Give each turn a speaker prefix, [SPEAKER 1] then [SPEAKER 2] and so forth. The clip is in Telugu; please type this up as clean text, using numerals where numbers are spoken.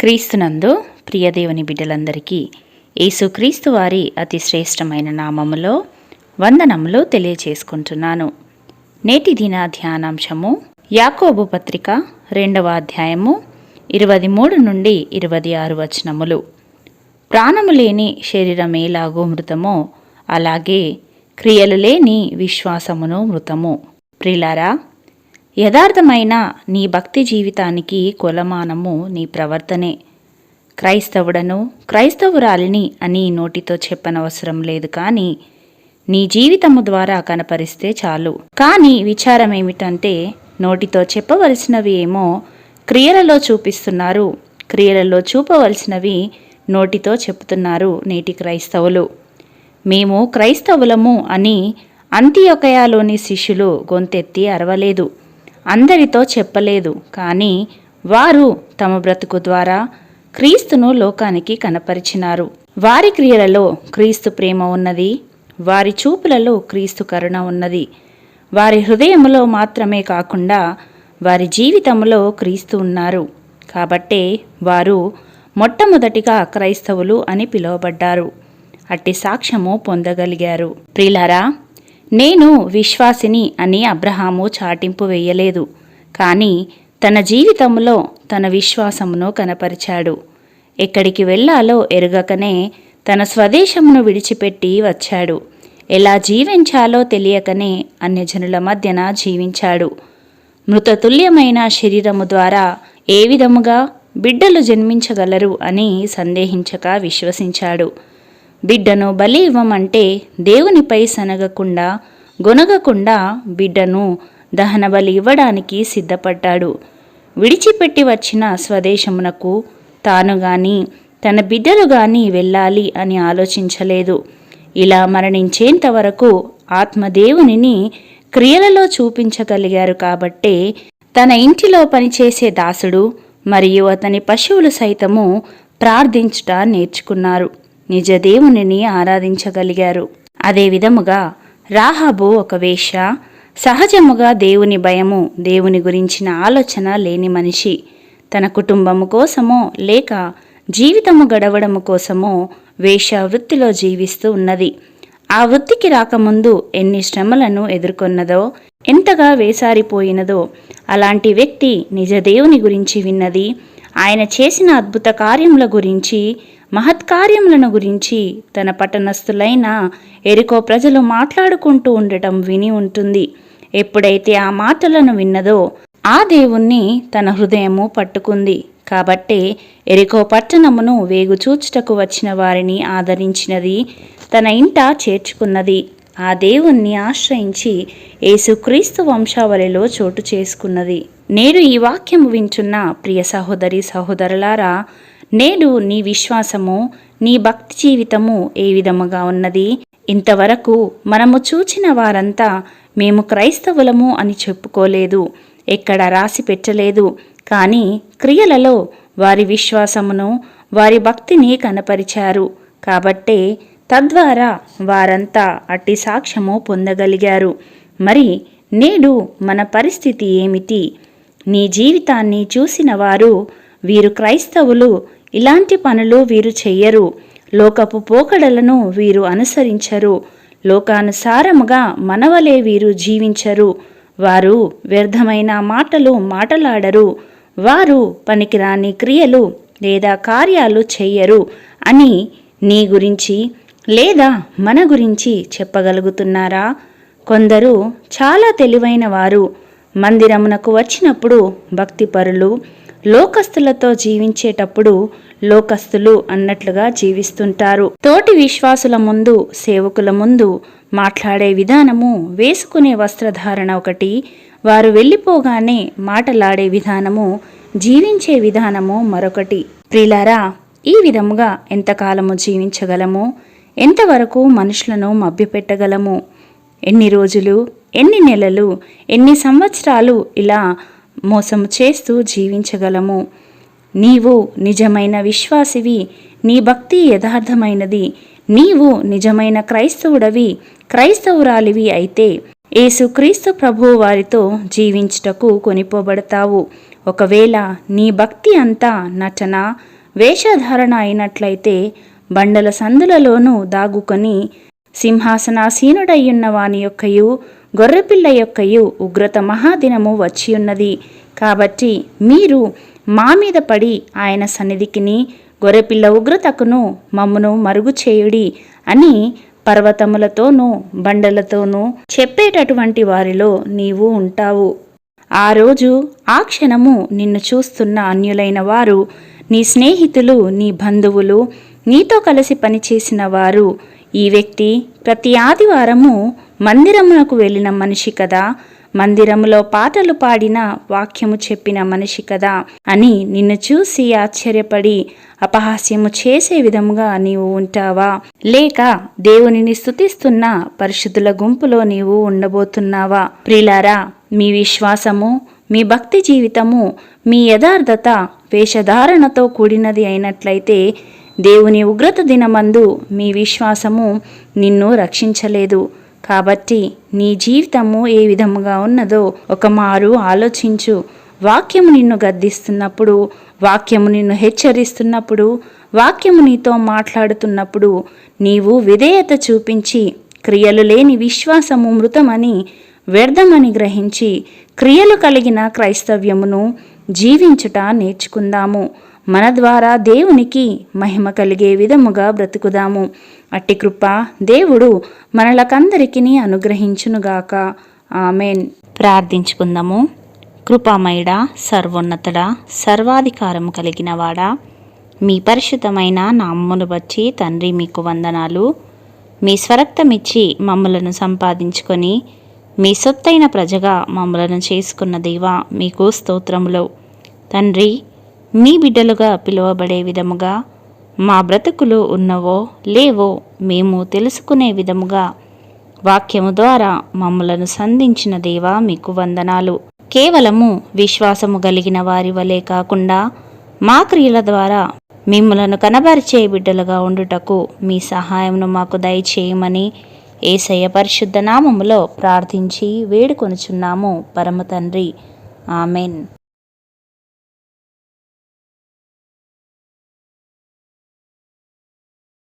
[SPEAKER 1] క్రీస్తునందు ప్రియదేవుని బిడ్డలందరికీ యేసుక్రీస్తు వారి అతి శ్రేష్టమైన నామములో వందనములు తెలియచేసుకుంటున్నాను. నేటి దిన ధ్యానాంశము యాకోబు పత్రిక 2వ అధ్యాయము 23 నుండి 26 వచనములు. ప్రాణము లేని శరీరమేలాగూ మృతమో అలాగే క్రియలు లేని విశ్వాసమును మృతము. ప్రియులారా, యథార్థమైన నీ భక్తి జీవితానికి కొలమానము నీ ప్రవర్తనే. క్రైస్తవుడను క్రైస్తవురాలిని అని నోటితో చెప్పనవసరం లేదు, కానీ నీ జీవితము ద్వారా కనపరిస్తే చాలు. కానీ విచారం ఏమిటంటే, నోటితో చెప్పవలసినవి ఏమో క్రియలలో చూపిస్తున్నారు, క్రియలలో చూపవలసినవి నోటితో చెప్తున్నారు నేటి క్రైస్తవులు. మేము క్రైస్తవులము అని అంతియొకయలోని శిష్యులు గొంతెత్తి అరవలేదు, అందరితో చెప్పలేదు. కానీ వారు తమ బ్రతుకు ద్వారా క్రీస్తును లోకానికి కనపరిచినారు. వారి క్రియలలో క్రీస్తు ప్రేమ ఉన్నది, వారి చూపులలో క్రీస్తు కరుణ ఉన్నది. వారి హృదయములో మాత్రమే కాకుండా వారి జీవితంలో క్రీస్తు ఉన్నారు. కాబట్టే వారు మొట్టమొదటిగా క్రైస్తవులు అని పిలువబడ్డారు, అట్టి సాక్ష్యము పొందగలిగారు. ప్రియులారా, నేను విశ్వాసిని అని అబ్రహాము చాటింపు వేయలేదు, కానీ తన జీవితంలో తన విశ్వాసమును కనపరిచాడు. ఎక్కడికి వెళ్ళాలో ఎరుగకనే తన స్వదేశమును విడిచిపెట్టి వచ్చాడు. ఎలా జీవించాలో తెలియకనే అన్యజనుల మధ్యన జీవించాడు. మృతతుల్యమైన శరీరము ద్వారా ఏ విధముగా బిడ్డలు జన్మించగలరు అని సందేహించక విశ్వసించాడు. బిడ్డను బలి ఇవ్వమంటే దేవునిపై సనగకుండా గొనగకుండా బిడ్డను దహన బలి ఇవ్వడానికి సిద్ధపడ్డాడు. విడిచిపెట్టి వచ్చిన స్వదేశమునకు తాను గాని తన బిడ్డలు గాని వెళ్ళాలి అని ఆలోచించలేదు. ఇలా మరణించేంత వరకు ఆత్మదేవునిని క్రియలలో చూపించగలిగారు. కాబట్టే తన ఇంటిలో పనిచేసే దాసుడు మరియు అతని పశువులు సైతము ప్రార్థించుట నేర్చుకున్నారు, నిజ దేవునిని ఆరాధించగలిగారు. అదే విధముగా రాహాబు ఒక వేశ్య, సహజముగా దేవుని భయము, దేవుని గురించిన ఆలోచన లేని మనిషి. తన కుటుంబము కోసమో లేక జీవితము గడవడము కోసమో వేశ్య వృత్తిలో జీవిస్తూ ఉన్నది. ఆ వృత్తికి రాకముందు ఎన్ని శ్రమలను ఎదుర్కొన్నదో, ఎంతగా వేసారిపోయినదో. అలాంటి వ్యక్తి నిజ దేవుని గురించి విన్నది, ఆయన చేసిన అద్భుత కార్యముల గురించి, మహత్కార్యములను గురించి తన పట్టణస్థులైన ఎరికో ప్రజలు మాట్లాడుకుంటూ ఉండటం విని ఉంటుంది. ఎప్పుడైతే ఆ మాటలను విన్నదో ఆ దేవుణ్ణి తన హృదయము పట్టుకుంది. కాబట్టే ఎరికో పట్టణమును వేగుచూచుటకు వచ్చిన వారిని ఆదరించినది, తన ఇంట చేర్చుకున్నది. ఆ దేవుణ్ణి ఆశ్రయించి యేసుక్రీస్తు వంశావళిలో చోటు చేసుకున్నది. నేడు ఈ వాక్యము వింటున్న ప్రియ సహోదరి సహోదరులారా, నేడు నీ విశ్వాసము, నీ భక్తి జీవితము ఏ విధముగా ఉన్నది? ఇంతవరకు మనము చూచిన వారంతా మేము క్రైస్తవులము అని చెప్పుకోలేదు, ఎక్కడ రాసి పెట్టలేదు. కానీ క్రియలలో వారి విశ్వాసమును, వారి భక్తిని కనపరిచారు. కాబట్టే తద్వారా వారంతా అట్టి సాక్ష్యము పొందగలిగారు. మరి నేడు మన పరిస్థితి ఏమిటి? నీ జీవితాన్ని చూసిన వారు, వీరు క్రైస్తవులు, ఇలాంటి పనులు వీరు చెయ్యరు, లోకపు పోకడలను వీరు అనుసరించరు, లోకానుసారముగా మనవలే వీరు జీవించరు, వారు వ్యర్థమైన మాటలు మాటలాడరు, వారు పనికిరాని క్రియలు లేదా కార్యాలు చెయ్యరు అని నీ గురించి లేదా మన గురించి చెప్పగలుగుతున్నారా? కొందరు చాలా తెలివైన వారు మందిరమునకు వచ్చినప్పుడు భక్తిపరులు, లోకస్తులతో జీవించేటప్పుడు లోకస్తులు అన్నట్లుగా జీవిస్తుంటారు. తోటి విశ్వాసుల ముందు, సేవకుల ముందు మాట్లాడే విధానము, వేసుకునే వస్త్రధారణ ఒకటి, వారు వెళ్ళిపోగానే మాటలాడే విధానము, జీవించే విధానము మరొకటి. ప్రియులారా, ఈ విధముగా ఎంతకాలము జీవించగలము? ఎంతవరకు మనుషులను మభ్యపెట్టగలము? ఎన్ని రోజులు, ఎన్ని నెలలు, ఎన్ని సంవత్సరాలు ఇలా మోసము చేస్తూ జీవించగలము? నీవు నిజమైన విశ్వాసివి, నీ భక్తి యథార్థమైనది, నీవు నిజమైన క్రైస్తవుడవి, క్రైస్తవురాలివి అయితే యేసుక్రీస్తు ప్రభువు వారితో జీవించుటకు కొనిపోబడతావు. ఒకవేళ నీ భక్తి అంతా నటన, వేషధారణ అయినట్లయితే బండల సందులలోనూ దాగుకొని సింహాసనాసీనుడయ్యున్న వాని యొక్కయు గొర్రెపిల్ల యొక్కయు ఉగ్రత మహాదినము వచ్చియున్నది. కాబట్టి మీరు మా మీద పడి ఆయన సన్నిధికిని గొర్రెపిల్ల ఉగ్రతకును మమ్మును మరుగు చేయుడి అని పర్వతములతోనూ బండలతోనూ చెప్పేటటువంటి వారిలో నీవు ఉంటావు. ఆ రోజు ఆ క్షణము నిన్ను చూస్తున్న అన్యులైన వారు, నీ స్నేహితులు, నీ బంధువులు, నీతో కలిసి పనిచేసిన వారు, ఈ వ్యక్తి ప్రతి ఆదివారము మందిరమునకు వెళ్ళిన మనిషి కదా, మందిరములో పాటలు పాడిన, వాక్యము చెప్పిన మనిషి కదా అని నిన్ను చూసి ఆశ్చర్యపడి అపహాస్యము చేసే విధముగా నీవు ఉంటావా? లేక దేవునిని స్తుతిస్తున్న పరిశుద్ధుల గుంపులో నీవు ఉండబోతున్నావా? ప్రియులారా, మీ విశ్వాసము, మీ భక్తి జీవితము, మీ యథార్థత వేషధారణతో కూడినది అయినట్లయితే దేవుని ఉగ్రత దినమందు మీ విశ్వాసము నిన్ను రక్షించలేదు. కాబట్టి నీ జీవితము ఏ విధముగా ఉన్నదో ఒకమారు ఆలోచించు. వాక్యము నిన్ను గద్దిస్తున్నప్పుడు, వాక్యము నిన్ను హెచ్చరిస్తున్నప్పుడు, వాక్యము నీతో మాట్లాడుతున్నప్పుడు నీవు విధేయత చూపించి క్రియలు లేని విశ్వాసము మృతమని, వ్యర్థమని గ్రహించి క్రియలు కలిగిన క్రైస్తవ్యమును జీవించుట నేర్చుకుందాము. మన ద్వారా దేవునికి మహిమ కలిగే విధముగా బ్రతుకుదాము. అట్టి కృప దేవుడు మనలకందరికీ అనుగ్రహించునుగాక. ఆమెన్. ప్రార్థించుకుందాము. కృపామయుడా, సర్వోన్నతుడా, సర్వాధికారము కలిగిన వాడా, మీ పరిశుద్ధమైన నామమును బట్టి తండ్రి మీకు వందనాలు. మీ స్వరక్తమిచ్చి మమ్మలను సంపాదించుకొని మీ సొత్తైన ప్రజగా మమ్మలను చేసుకున్న దేవా మీకు స్తోత్రములు. తండ్రి, మీ బిడ్డలుగా పిలువబడే విధముగా మా బ్రతుకులు ఉన్నవో లేవో మేము తెలుసుకునే విధముగా వాక్యము ద్వారా మమ్మలను సంధించిన దేవా మీకు వందనాలు. కేవలము విశ్వాసము కలిగిన వారి వలె కాకుండా మా క్రియల ద్వారా మిమ్మలను కనబరిచే బిడ్డలుగా ఉండుటకు మీ సహాయమును మాకు దయచేయమని యేసయ్య పరిశుద్ధ నామములో ప్రార్థించి వేడుకొనుచున్నాము పరమ తండ్రి. ఆమెన్.